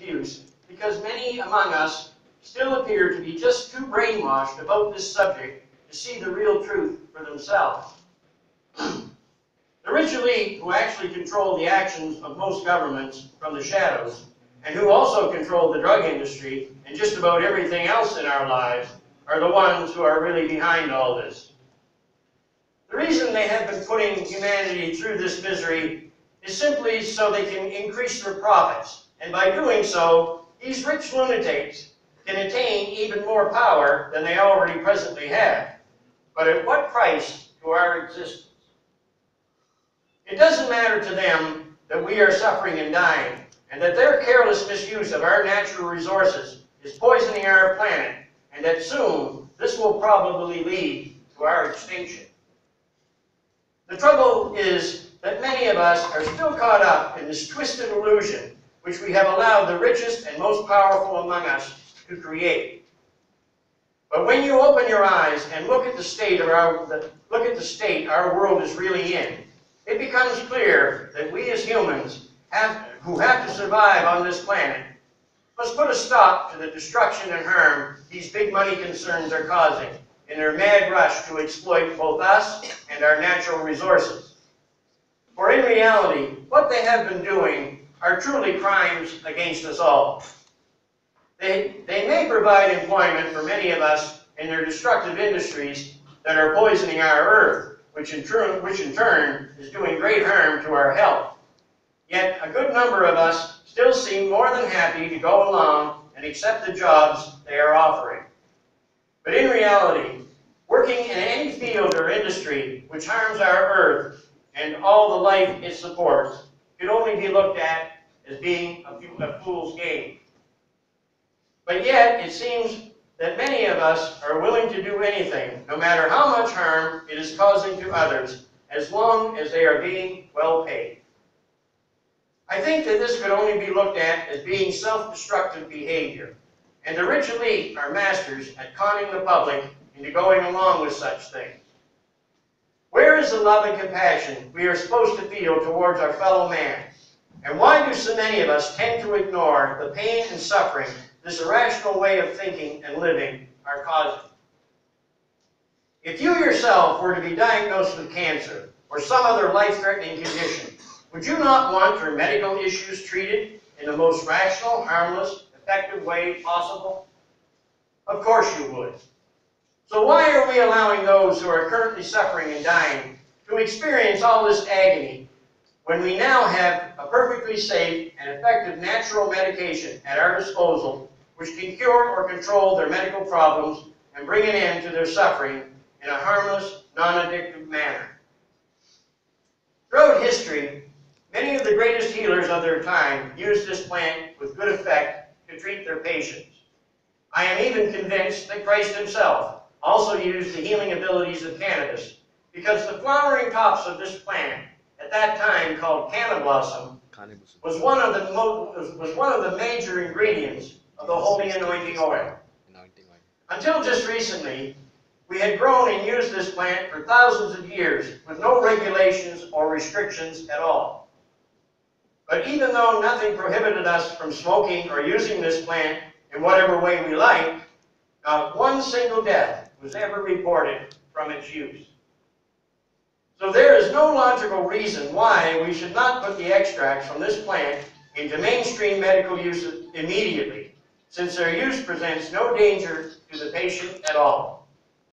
excuse because many among us still appear to be just too brainwashed about this subject to see the real truth for themselves. The rich elite, who actually control the actions of most governments from the shadows, and who also control the drug industry and just about everything else in our lives, are the ones who are really behind all this. The reason they have been putting humanity through this misery is simply so they can increase their profits, and by doing so, these rich lunatics can attain even more power than they already presently have. But at what price to our existence? It doesn't matter to them that we are suffering and dying, and that their careless misuse of our natural resources is poisoning our planet, and that soon this will probably lead to our extinction. The trouble is that many of us are still caught up in this twisted illusion which we have allowed the richest and most powerful among us to create. But when you open your eyes and look at the state our world is really in, it becomes clear that we as humans who have to survive on this planet must put a stop to the destruction and harm these big money concerns are causing in their mad rush to exploit both us and our natural resources. For in reality, what they have been doing are truly crimes against us all. They may provide employment for many of us in their destructive industries that are poisoning our earth, which in turn is doing great harm to our health. Yet a good number of us still seem more than happy to go along and accept the jobs they are offering. But in reality, working in any field or industry which harms our earth and all the life it supports could only be looked at as being a fool's game. But yet, it seems that many of us are willing to do anything, no matter how much harm it is causing to others, as long as they are being well paid. I think that this could only be looked at as being self-destructive behavior, and the rich elite are masters at conning the public into going along with such things. Where is the love and compassion we are supposed to feel towards our fellow man? And why do so many of us tend to ignore the pain and suffering this irrational way of thinking and living are causing? If you yourself were to be diagnosed with cancer or some other life-threatening condition, would you not want your medical issues treated in the most rational, harmless, effective way possible? Of course you would. So why are we allowing those who are currently suffering and dying to experience all this agony when we now have a perfectly safe and effective natural medication at our disposal which can cure or control their medical problems and bring an end to their suffering in a harmless, non-addictive manner? Throughout history, many of the greatest healers of their time used this plant with good effect to treat their patients. I am even convinced that Christ himself also used the healing abilities of cannabis, because the flowering tops of this plant, at that time called canna blossom, was one of the major ingredients of the holy anointing oil. Until just recently, we had grown and used this plant for thousands of years with no regulations or restrictions at all. But even though nothing prohibited us from smoking or using this plant in whatever way we liked, not one single death was ever reported from its use. So there is no logical reason why we should not put the extracts from this plant into mainstream medical use immediately, since their use presents no danger to the patient at all.